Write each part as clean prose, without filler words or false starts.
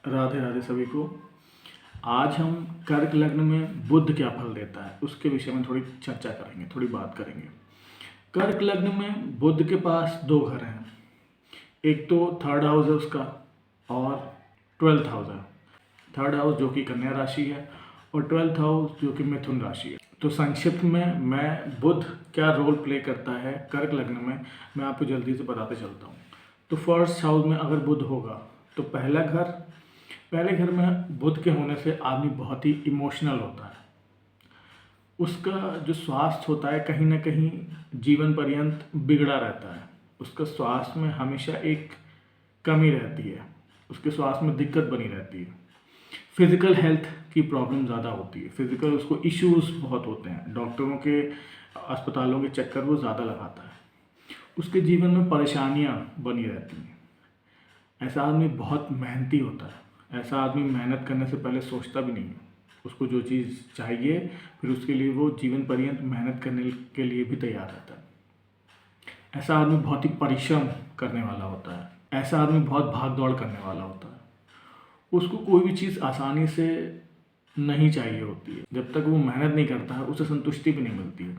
राधे राधे सभी को। आज हम कर्क लग्न में बुध क्या फल देता है उसके विषय में थोड़ी चर्चा करेंगे, थोड़ी बात करेंगे। कर्क लग्न में बुध के पास दो घर हैं, एक तो थर्ड हाउस है उसका और 12th हाउस है। थर्ड हाउस जो कि कन्या राशि है और 12th हाउस जो कि मिथुन राशि है। तो संक्षिप्त में मैं बुध क्या रोल प्ले करता है कर्क लग्न में मैं आपको जल्दी से बताते चलता हूँ। तो फर्स्ट हाउस में अगर बुध होगा तो पहले घर में बुध के होने से आदमी बहुत ही इमोशनल होता है। उसका जो स्वास्थ्य होता है कहीं ना कहीं जीवन पर्यंत बिगड़ा रहता है। उसका स्वास्थ्य में हमेशा एक कमी रहती है, उसके स्वास्थ्य में दिक्कत बनी रहती है। फिजिकल हेल्थ की प्रॉब्लम ज़्यादा होती है, फिजिकल उसको इश्यूज बहुत होते हैं, डॉक्टरों के अस्पतालों के चक्कर वो ज़्यादा लगाता है। उसके जीवन में परेशानियाँ बनी रहती हैं। ऐसा आदमी बहुत मेहनती होता है, ऐसा आदमी मेहनत करने से पहले सोचता भी नहीं है। उसको जो चीज़ चाहिए फिर उसके लिए वो जीवन पर्यंत मेहनत करने के लिए भी तैयार रहता है। ऐसा आदमी बहुत ही परिश्रम करने वाला होता है, ऐसा आदमी बहुत भाग दौड़ करने वाला होता है। उसको कोई भी चीज़ आसानी से नहीं चाहिए होती है, जब तक वो मेहनत नहीं करता है उसे संतुष्टि भी नहीं मिलती है।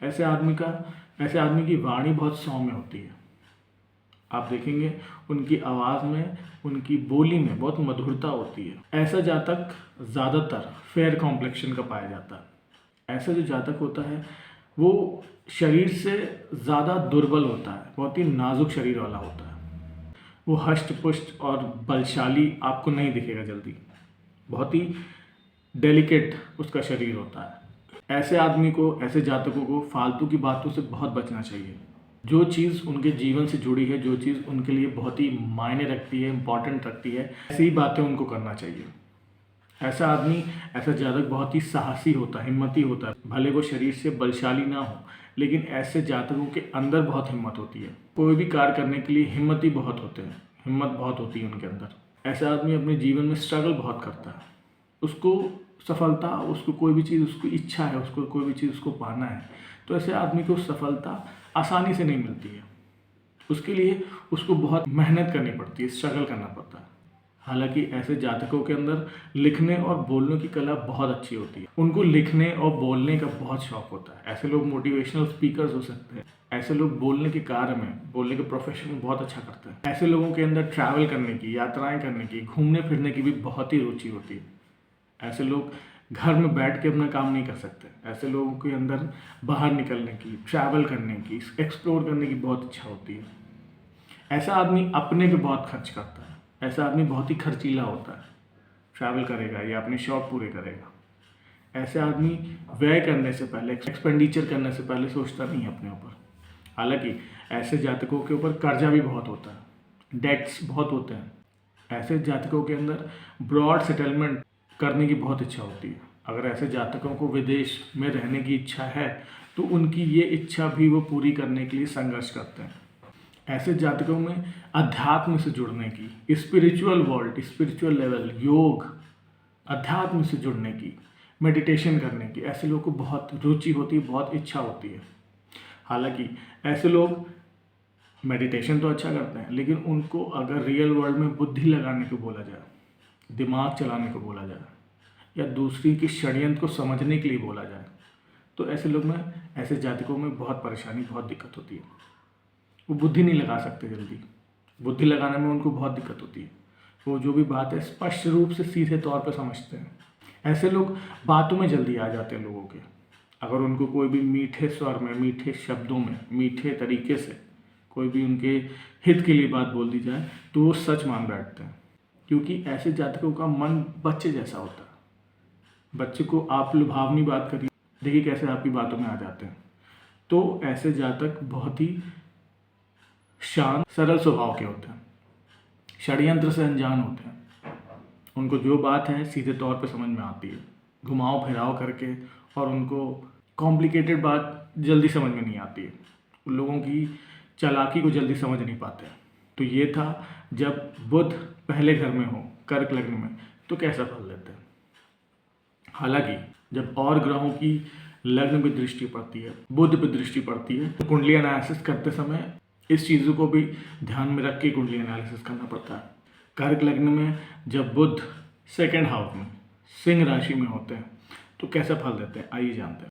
ऐसे आदमी की वाणी बहुत सौम्य होती है। आप देखेंगे उनकी आवाज़ में, उनकी बोली में बहुत मधुरता होती है। ऐसा जातक ज़्यादातर फेयर कॉम्प्लेक्शन का पाया जाता है। ऐसा जो जातक होता है वो शरीर से ज़्यादा दुर्बल होता है, बहुत ही नाजुक शरीर वाला होता है। वो हष्ट पुष्ट और बलशाली आपको नहीं दिखेगा जल्दी, बहुत ही डेलिकेट उसका शरीर होता है। ऐसे जातकों को फालतू की बातों से बहुत बचना चाहिए। जो चीज़ उनके जीवन से जुड़ी है, जो चीज़ उनके लिए बहुत ही मायने रखती है, इम्पॉर्टेंट रखती है, ऐसी ही बातें उनको करना चाहिए। ऐसा जातक बहुत ही साहसी होता है, हिम्मती होता है। भले वो शरीर से बलशाली ना हो, लेकिन ऐसे जातकों के अंदर बहुत हिम्मत होती है। कोई भी कार्य करने के लिए हिम्मत बहुत होती है उनके अंदर। ऐसा आदमी अपने जीवन में स्ट्रगल बहुत करता है। उसको सफलता, उसको कोई भी चीज़, उसकी इच्छा है, उसको कोई भी चीज़ उसको पाना है, तो ऐसे आदमी को सफलता आसानी से नहीं मिलती है। उसके लिए उसको बहुत मेहनत करनी पड़ती है, स्ट्रगल करना पड़ता है। हालांकि ऐसे जातकों के अंदर लिखने और बोलने की कला बहुत अच्छी होती है। उनको लिखने और बोलने का बहुत शौक होता है। ऐसे लोग मोटिवेशनल स्पीकर्स हो सकते हैं। ऐसे लोग बोलने के कार्य में, बोलने के प्रोफेशन में बहुत अच्छा करते हैं। ऐसे लोगों के अंदर ट्रैवल करने की, यात्राएं करने की, घूमने फिरने की भी बहुत ही रुचि होती है। ऐसे लोग घर में बैठ के अपना काम नहीं कर सकते। ऐसे लोगों के अंदर बाहर निकलने की, ट्रैवल करने की, एक्सप्लोर करने की बहुत इच्छा होती है। ऐसा आदमी अपने पे बहुत खर्च करता है। ऐसा आदमी बहुत ही खर्चीला होता है, ट्रैवल करेगा या अपने शौक पूरे करेगा। ऐसे आदमी व्यय करने से पहले, एक्सपेंडिचर करने से पहले सोचता नहीं है अपने ऊपर। हालांकि ऐसे जातकों के ऊपर कर्जा भी बहुत होता है, डेट्स बहुत होते हैं। ऐसे जातकों के अंदर ब्रॉड सेटलमेंट करने की बहुत इच्छा होती है। अगर ऐसे जातकों को विदेश में रहने की इच्छा है तो उनकी ये इच्छा भी वो पूरी करने के लिए संघर्ष करते हैं। ऐसे जातकों में अध्यात्म से जुड़ने की, स्पिरिचुअल वर्ल्ड, स्पिरिचुअल लेवल, योग, अध्यात्म से जुड़ने की, मेडिटेशन करने की ऐसे लोगों को बहुत रुचि होती है, बहुत इच्छा होती है। हालांकि ऐसे लोग मेडिटेशन तो अच्छा करते हैं, लेकिन उनको अगर रियल वर्ल्ड में बुद्धि लगाने को बोला जाए, दिमाग चलाने को बोला जाए या दूसरी की षड्यंत्र को समझने के लिए बोला जाए, तो ऐसे जातकों में बहुत परेशानी, बहुत दिक्कत होती है। वो बुद्धि नहीं लगा सकते जल्दी, बुद्धि लगाने में उनको बहुत दिक्कत होती है। वो जो भी बात है स्पष्ट रूप से सीधे तौर पर समझते हैं। ऐसे लोग बातों में जल्दी आ जाते हैं लोगों के। अगर उनको कोई भी मीठे स्वर में, मीठे शब्दों में, मीठे तरीके से कोई भी उनके हित के लिए बात बोल दी जाए तो वो सच मान बैठते हैं। क्योंकि ऐसे जातकों का मन बच्चे जैसा होता है। बच्चे को आप लुभावनी बात करिए, देखिए कैसे आपकी बातों में आ जाते हैं। तो ऐसे जातक बहुत ही शांत, सरल स्वभाव के होते हैं, षड्यंत्र से अनजान होते हैं। उनको जो बात है सीधे तौर पे समझ में आती है, घुमाव फिराव करके, और उनको कॉम्प्लिकेटेड बात जल्दी समझ में नहीं आती है। उन लोगों की चालाकी को जल्दी समझ नहीं पाते। तो ये था जब बुध पहले घर में हो कर्क लग्न में तो कैसा फल देते हैं। हालांकि जब और ग्रहों की लग्न पे दृष्टि पड़ती है, बुध पे दृष्टि पड़ती है, तो कुंडली एनालिसिस करते समय इस चीज़ों को भी ध्यान में रख के कुंडली एनालिसिस करना पड़ता है। कर्क लग्न में जब बुध सेकंड हाउस में सिंह राशि में होते हैं तो कैसा फल देते हैं, आइए जानते हैं।